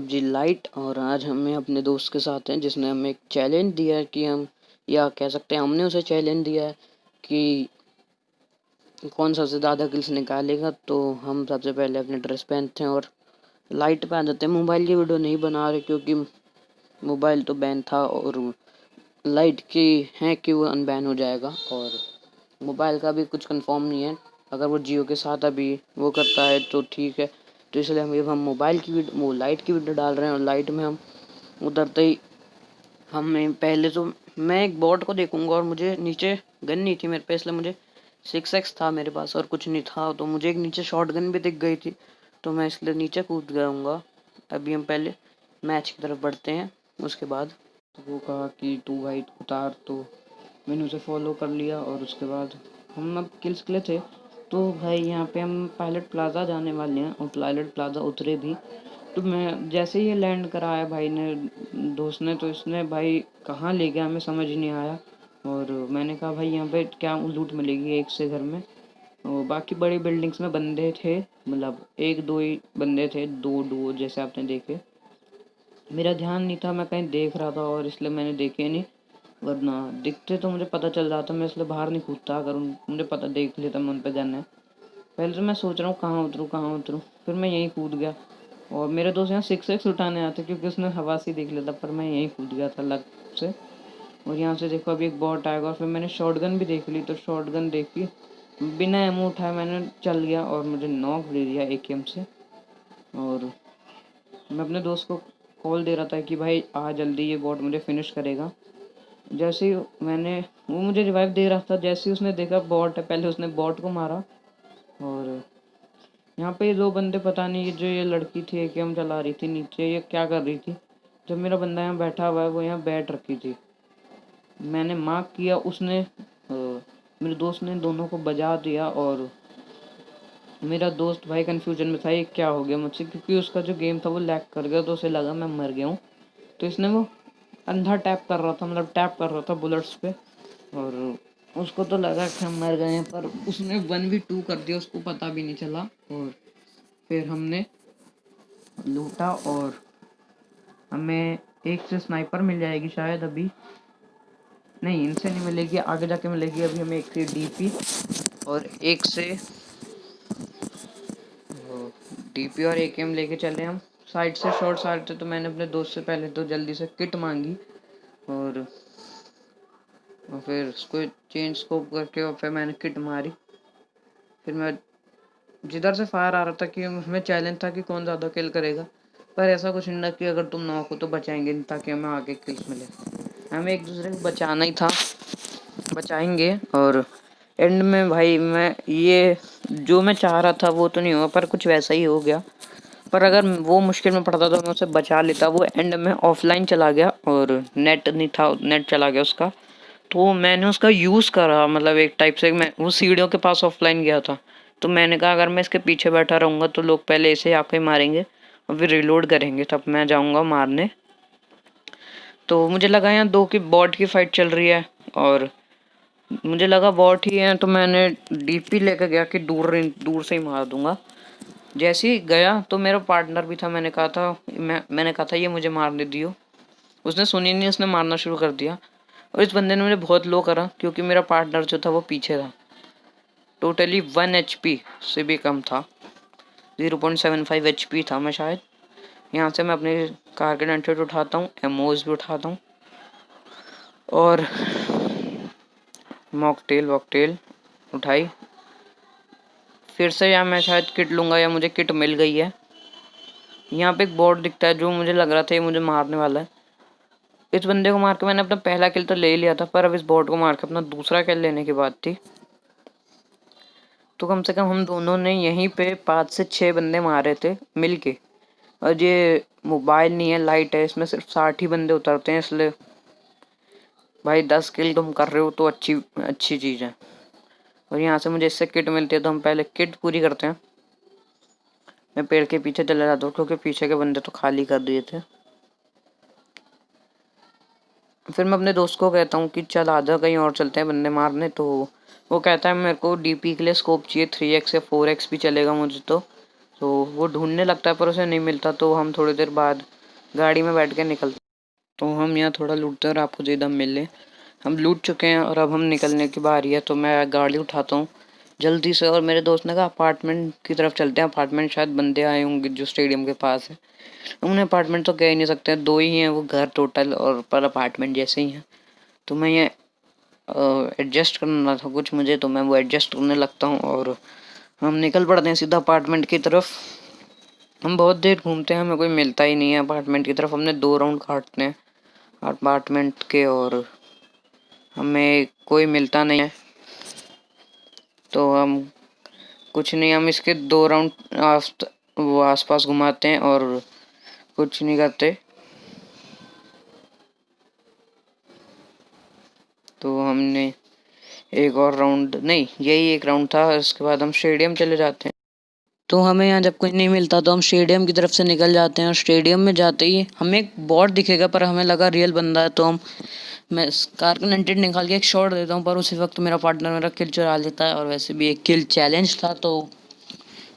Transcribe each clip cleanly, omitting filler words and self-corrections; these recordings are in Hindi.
PUBG light. और आज हमें अपने दोस्त के साथ हैं जिसने हमें एक चैलेंज दिया है कि हम, या कह सकते हैं हमने उसे चैलेंज दिया है कि कौन सबसे ज़्यादा किल्स निकालेगा। तो हम सबसे पहले अपने ड्रेस पहनते हैं और लाइट पे आ जाते हैं। मोबाइल की वीडियो नहीं बना रहे क्योंकि मोबाइल तो बैन था और लाइट की है कि वो अनबैन हो जाएगा, और मोबाइल का भी कुछ कंफर्म नहीं है। अगर वो जियो के साथ अभी वो करता है तो ठीक है। तो इसलिए हम मोबाइल की वीडियो, वो लाइट की वीडियो डाल रहे हैं। और लाइट में हम उतरते ही हमें पहले तो मैं एक बॉट को देखूंगा, और मुझे नीचे गन नहीं थी मेरे पे, इसलिए मुझे 6x था मेरे पास और कुछ नहीं था। तो मुझे एक नीचे शॉट गन भी दिख गई थी, तो मैं इसलिए नीचे कूद जाऊँगा। अभी हम पहले मैच की तरफ बढ़ते हैं। उसके बाद तो वो कहा कि तू भाई उतार, तो मैंने उसे फॉलो कर लिया। और उसके बाद हम अब किल्स के लिए थे, तो भाई यहाँ पे हम पायलट प्लाजा जाने वाले हैं। और पायलट प्लाजा उतरे भी, तो मैं जैसे ही ये लैंड कराया भाई ने, दोस्त ने, तो इसने भाई कहाँ ले गया हमें समझ नहीं आया। और मैंने कहा भाई यहाँ पे क्या लूट मिलेगी एक से घर में। और बाकी बड़ी बिल्डिंग्स में बंदे थे, मतलब एक दो ही बंदे थे, दो डुओ जैसे आपने देखे। मेरा ध्यान नहीं था, मैं कहीं देख रहा था और इसलिए मैंने देखे नहीं, वरना दिखते तो मुझे पता चल जाता। मैं इसलिए बाहर नहीं कूदता, अगर मुझे पता देख लेता मैं उन पर गन है। पहले तो मैं सोच रहा हूँ कहाँ उतरूँ, फिर मैं यहीं कूद गया। और मेरे दोस्त यहाँ 6x उठाने आते क्योंकि उसने हवा से देख लिया था, पर मैं यहीं कूद गया था लग से। और यहाँ से देखो अभी एक बॉट आएगा। और फिर मैंने शॉटगन भी देख ली, तो शॉटगन देखी, बिना एमो उठाए मैंने चल गया और मुझे नॉक दे दिया AKM से। और मैं अपने दोस्त को कॉल दे रहा था कि भाई आ जल्दी, ये बॉट मुझे फिनिश करेगा। जैसे ही वो मुझे रिवाइव दे रहा था, जैसे ही उसने देखा बॉट है, पहले उसने बॉट को मारा। और यहाँ पे ये दो बंदे, पता नहीं जो ये लड़की थी AKM चला रही थी नीचे, ये क्या कर रही थी। जब मेरा बंदा यहाँ बैठा हुआ है, वो यहाँ बैठ रखी थी, मैंने मार्क किया, उसने मेरे दोस्त ने दोनों को बजा दिया। और मेरा दोस्त भाई कंफ्यूजन में था ये क्या हो गया मुझसे, क्योंकि उसका जो गेम था वो लैग कर गया, तो उसे लगा मैं मर गया हूँ। तो इसने वो अंधा टैप कर रहा था, मतलब टैप कर रहा था बुलेट्स पे, और उसको तो लगा कि हम मर गए हैं, पर उसने 1v2 कर दिया, उसको पता भी नहीं चला। और फिर हमने लूटा और हमें एक से स्नाइपर मिल जाएगी शायद, अभी नहीं, इनसे नहीं मिलेगी, आगे जाके मिलेगी। अभी हमें एक से DP और एक से DP और AKM लेके चले हम। साइड से शॉट्स आ रहे थे, तो मैंने अपने दोस्त से पहले तो जल्दी से किट मांगी, और फिर उसको चेंज स्कोप करके और फिर मैंने किट मारी। फिर मैं जिधर से फायर आ रहा था, कि हमें चैलेंज था कि कौन ज़्यादा किल करेगा, पर ऐसा कुछ नहीं कि अगर तुम नॉक हो तो बचाएंगे नहीं, ताकि हमें आगे किल्स मिले। हमें एक दूसरे को बचाना ही था, बचाएंगे। और एंड में भाई मैं ये जो मैं चाह रहा था वो तो नहीं हुआ, पर कुछ वैसा ही हो गया। पर अगर वो मुश्किल में पड़ता तो मैं उसे बचा लेता। वो एंड में ऑफलाइन चला गया और नेट नहीं था, नेट चला गया उसका, तो मैंने उसका यूज़ करा, मतलब एक टाइप से मैं वो सीढ़ियों के पास ऑफलाइन गया था। तो मैंने कहा अगर मैं इसके पीछे बैठा रहूँगा तो लोग पहले इसे आके मारेंगे और फिर रिलोड करेंगे, तब मैं जाऊँगा मारने। तो मुझे लगा यहाँ दो की बॉट की फाइट चल रही है, और मुझे लगा बॉट ही है, तो मैंने DP लेकर गया कि दूर से ही मार दूंगा। जैसे ही गया तो मेरा पार्टनर भी था, मैंने कहा था ये मुझे मारने दियो, उसने सुनी नहीं, उसने मारना शुरू कर दिया। और इस बंदे ने मुझे बहुत लो करा, क्योंकि मेरा पार्टनर जो था वो पीछे था। टोटली 1 HP से भी कम था, 0.75 HP था मैं शायद। यहाँ से मैं अपनी कार के डेंटेड उठाता हूँ, एमोज भी उठाता हूँ, और मॉकटेल उठाई। फिर से यहाँ मैं शायद किट लूँगा, या मुझे किट मिल गई है। यहाँ पे एक बोर्ड दिखता है, जो मुझे लग रहा था ये मुझे मारने वाला है। इस बंदे को मार के मैंने अपना पहला किल तो ले लिया था, पर अब इस बोर्ड को मार के अपना दूसरा किल लेने की बात थी। तो कम से कम हम दोनों ने यहीं पे 5 से 6 बंदे मारे थे मिल के। और ये मोबाइल नहीं है, लाइट है, इसमें सिर्फ 60 ही बंदे उतरते हैं, इसलिए भाई 10 किल तुम कर रहे हो तो अच्छी चीज़ है। और यहाँ से मुझे इससे किट मिलती है, तो हम पहले किट पूरी करते हैं। मैं पेड़ के पीछे चला जाता हूँ, क्योंकि पीछे के बंदे तो खाली कर दिए थे। फिर मैं अपने दोस्त को कहता हूँ कि चल आजा कहीं और चलते हैं बंदे मारने। तो वो कहता है मेरे को DP के लिए स्कोप चाहिए, 3x या 4x भी चलेगा मुझे। तो वो ढूंढने लगता है, पर उसे नहीं मिलता। तो हम थोड़ी देर बाद गाड़ी में बैठ के निकलते। तो हम यहाँ थोड़ा लूटते हैं और आपको जो दम मिले। हम लूट चुके हैं और अब हम निकलने की बारी है, तो मैं गाड़ी उठाता हूँ जल्दी से। और मेरे दोस्त ने कहा अपार्टमेंट की तरफ चलते हैं, अपार्टमेंट शायद बंदे आए होंगे जो स्टेडियम के पास है। उन्हें अपार्टमेंट तो कह ही नहीं सकते, दो ही हैं वो घर टोटल, और पर अपार्टमेंट जैसे ही हैं। तो मैं ये एडजस्ट करना था कुछ मुझे, तो मैं वो एडजस्ट करने लगता हूँ और हम निकल पड़ते हैं सीधा अपार्टमेंट की तरफ। हम बहुत देर घूमते हैं, हमें कोई मिलता ही नहीं है अपार्टमेंट की तरफ। हमने 2 राउंड काटते हैं अपार्टमेंट के और हमें कोई मिलता नहीं है। तो हम कुछ नहीं, हम इसके 2 राउंड वो आसपास घुमाते हैं और कुछ नहीं करते। तो हमने एक और राउंड, नहीं यही एक राउंड था, इसके बाद हम स्टेडियम चले जाते हैं। तो हमें यहाँ जब कुछ नहीं मिलता तो हम स्टेडियम की तरफ से निकल जाते हैं और स्टेडियम में जाते ही हमें एक बॉट दिखेगा, पर हमें लगा रियल बंदा है, तो मैं कार का नंटेड निकाल के एक शॉट देता हूँ, पर उसी वक्त मेरा पार्टनर मेरा किल चुरा लेता है। और वैसे भी एक किल चैलेंज था तो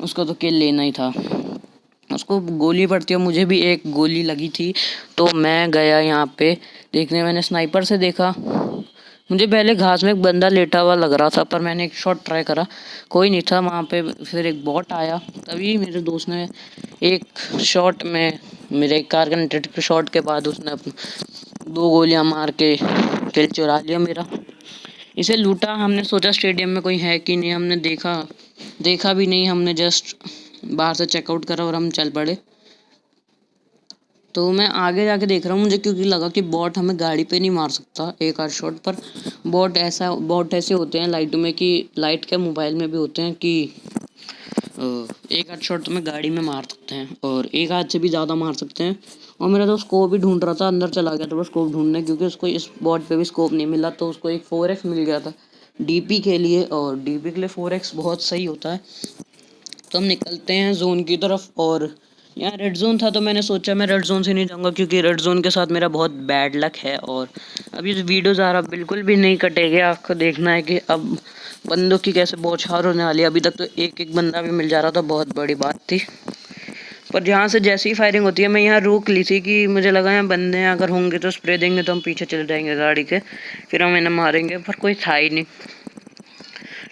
उसको तो किल लेना ही था। उसको गोली पड़ती है, मुझे भी एक गोली लगी थी। तो मैं गया यहाँ पे देखने, मैंने स्नाइपर से देखा। मुझे पहले घास में एक बंदा लेटा हुआ लग रहा था, पर मैंने एक शॉट ट्राई करा, कोई नहीं था वहाँ पे। फिर एक बॉट आया, तभी मेरे दोस्त ने एक शॉट में मेरे कार कनेक्टेड के शॉट के बाद उसने 2 गोलियां मार के किल चुरा लिया मेरा। इसे लूटा, हमने सोचा स्टेडियम में कोई है कि नहीं, हमने देखा भी नहीं, हमने जस्ट बाहर से चेकआउट करा और हम चल पड़े। तो मैं आगे जाके देख रहा हूँ, मुझे क्योंकि लगा कि बॉट हमें गाड़ी पे नहीं मार सकता एक आध शॉट पर। बॉट ऐसे होते हैं लाइट में, कि लाइट के मोबाइल में भी होते हैं कि एक आध शॉट तुम्हें गाड़ी में मार सकते हैं और एक आध से भी ज़्यादा मार सकते हैं। और मेरा दोस्त स्कोप भी ढूंढ रहा था, अंदर चला गया था वो स्कोप ढूंढने, क्योंकि उसको इस बॉट पे भी स्कोप नहीं मिला, तो उसको एक 4x मिल गया था डीपी के लिए, और डीपी के लिए 4x बहुत सही होता है। तो हम निकलते हैं जोन की तरफ, और यहाँ रेड जोन था तो मैंने सोचा मैं रेड जोन से नहीं जाऊँगा, क्योंकि रेड जोन के साथ मेरा बहुत बैड लक है। और अभी इस वीडियो ज़्यादा बिल्कुल भी नहीं कटेगी, आपको देखना है कि अब बंदों की कैसे बौछार होने वाली है। अभी तक तो एक एक बंदा भी मिल जा रहा था, बहुत बड़ी बात थी। पर जहाँ से जैसी ही फायरिंग होती है, मैं यहाँ रोक ली थी कि मुझे लगा यहाँ बंदे अगर होंगे तो स्प्रे देंगे तो हम पीछे चले जाएंगे गाड़ी के, फिर हम इन्हें मारेंगे, पर कोई था ही नहीं।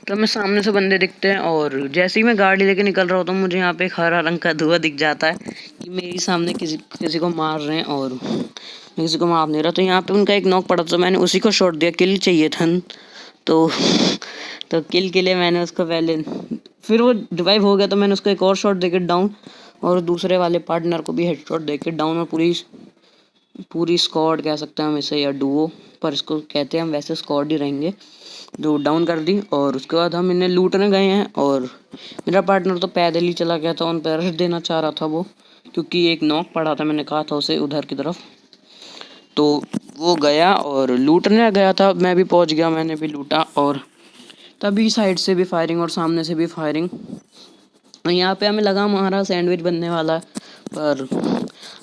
तो हमें सामने से बंदे दिखते हैं और जैसे ही मैं गाड़ी लेके निकल रहा होता हूँ, मुझे यहाँ पे एक हरा रंग का धुआं दिख जाता है कि मेरे सामने किसी किसी को मार रहे हैं, और मैं किसी को मार नहीं रहा। तो यहाँ पे उनका एक नॉक पड़ा, तो मैंने उसी को शॉट दिया, किल चाहिए था। तो तो किल के लिए मैंने उसको पहले, फिर वो रिवाइव हो गया तो मैंने उसको एक और शॉट देके डाउन, और दूसरे वाले पार्टनर को भी हेडशॉट देके डाउन, और पूरी पूरी स्क्वाड कह सकते हैं हम इसे, या डुओ, पर इसको कहते हैं हम वैसे स्क्वाड ही रहेंगे, जो डाउन कर दी। और उसके बाद हम इन्हें लूटने गए हैं, और मेरा पार्टनर तो पैदल ही चला गया था, ऑन पैराशूट देना चाह रहा था वो, क्योंकि एक नॉक पड़ा था, मैंने कहा था उसे उधर की तरफ। तो वो गया और लूटने गया था, मैं भी पहुंच गया, मैंने भी लूटा, और तभी साइड से भी फायरिंग और सामने से भी फायरिंग। यहाँ पे हमें लगा हमारा सैंडविच बनने वाला है, पर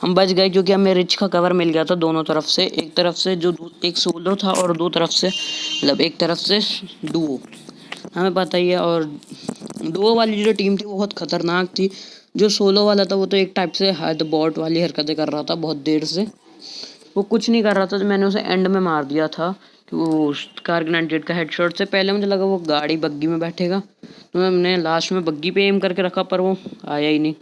हम बच गए, क्योंकि हमें रिच का कवर मिल गया था दोनों तरफ से। एक तरफ से जो एक सोलो था, और दो तरफ से, मतलब एक तरफ से डुओ, हमें पता ही है। और डुओ वाली जो टीम थी वो बहुत खतरनाक थी। जो सोलो वाला था वो तो एक टाइप से हद बॉट वाली हरकतें कर रहा था बहुत देर से, वो कुछ नहीं कर रहा था, तो मैंने उसे एंड में मार दिया था कि वो कार 98 का हेडशॉट से पहले मुझे लगा वो गाड़ी बग्गी में बैठेगा, तो मैंने लास्ट में बग्गी पे एम करके रखा, पर वो आया ही नहीं।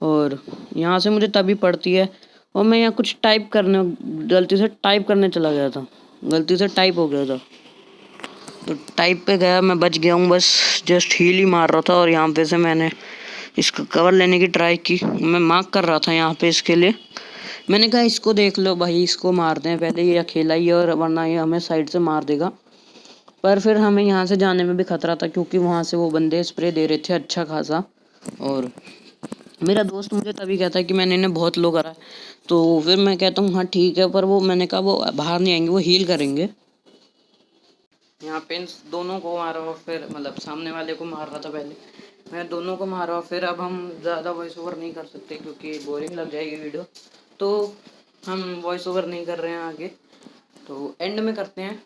और यहाँ से मुझे तभी पड़ती है, और मैं यहाँ कुछ टाइप करने, गलती से टाइप करने चला गया था, गलती से टाइप हो गया था, तो टाइप पे गया, मैं बच गया हूँ, बस जस्ट हील ही मार रहा था। और यहाँ पे से मैंने इसका कवर लेने की ट्राई की, मैं मार्क कर रहा था यहाँ पे इसके लिए, मैंने कहा इसको देख लो भाई, इसको मारते हैं पहले, ये अकेला ही है और वरना ये हमें साइड से मार देगा। पर फिर हमें यहाँ से जाने में भी खतरा था, क्योंकि वहाँ से वो बंदे स्प्रे दे रहे थे अच्छा खासा, और मेरा दोस्त मुझे तभी कहता है कि मैंने इन्हें बहुत लो करा है। तो फिर मैं कहता हूँ हाँ ठीक है, पर वो मैंने कहा वो बाहर नहीं आएंगे, वो हील करेंगे। यहाँ पे इन दोनों को मारा, और फिर मतलब सामने वाले को मार रहा था पहले, मैं दोनों को मारा। फिर अब हम ज़्यादा वॉइस ओवर नहीं कर सकते, क्योंकि बोरिंग लग जाएगी वीडियो, तो हम वॉइस ओवर नहीं कर रहे हैं आगे, तो एंड में करते हैं।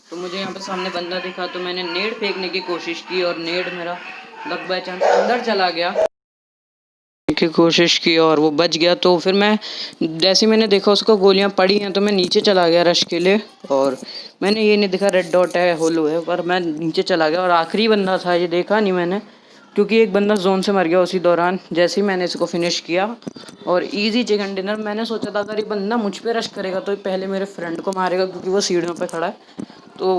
तो मुझे यहाँ पे सामने बंदा दिखा, तो मैंने नेड फेंकने की कोशिश की और नेड मेरा लक बाय चांस अंदर चला गया की कोशिश की और वो बच गया। तो फिर मैं जैसे ही मैंने देखा उसको गोलियां पड़ी हैं तो मैं नीचे चला गया रश के लिए, और मैंने ये नहीं देखा रेड डॉट है होलो है, पर मैं नीचे चला गया और आखिरी बंदा था ये देखा नहीं मैंने, क्योंकि एक बंदा जोन से मर गया उसी दौरान जैसे ही मैंने इसको फिनिश किया। और इजी चिकन डिनर। मैंने सोचा था अगर ये बंदा मुझ पे रश करेगा तो ये पहले मेरे फ्रेंड को मारेगा क्योंकि वो सीढ़ियों पे खड़ा है। तो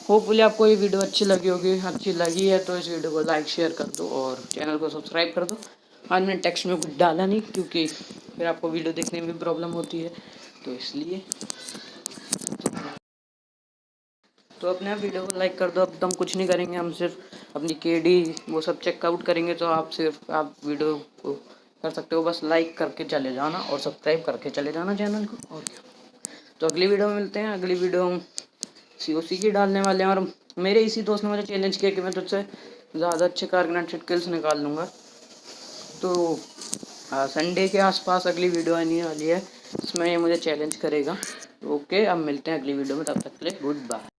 होपफुली आपको ये वीडियो अच्छी लगी होगी, अच्छी लगी है तो इस वीडियो को लाइक शेयर कर दो और चैनल को सब्सक्राइब कर दो। आज मैंने टेक्स्ट में कुछ डाला नहीं क्योंकि फिर आपको वीडियो देखने में भी प्रॉब्लम होती है, तो इसलिए तो अपने आप वीडियो को लाइक कर दो। अब तो हम कुछ नहीं करेंगे, हम सिर्फ अपनी केडी वो सब चेकआउट करेंगे, तो आप सिर्फ आप वीडियो को कर सकते हो, बस लाइक करके चले जाना और सब्सक्राइब करके चले जाना चैनल को। और क्या, तो अगली वीडियो में मिलते हैं। अगली वीडियो हम COC की डालने वाले हैं, और मेरे इसी दोस्त ने मुझे चैलेंज किया कि मैं तुझसे ज़्यादा अच्छे कारगनेटेड किल्स निकाल लूँगा। तो संडे के आसपास अगली वीडियो आने वाली है, इसमें ये मुझे चैलेंज करेगा। ओके, अब मिलते हैं अगली वीडियो में, तब तक के लिए गुड बाय।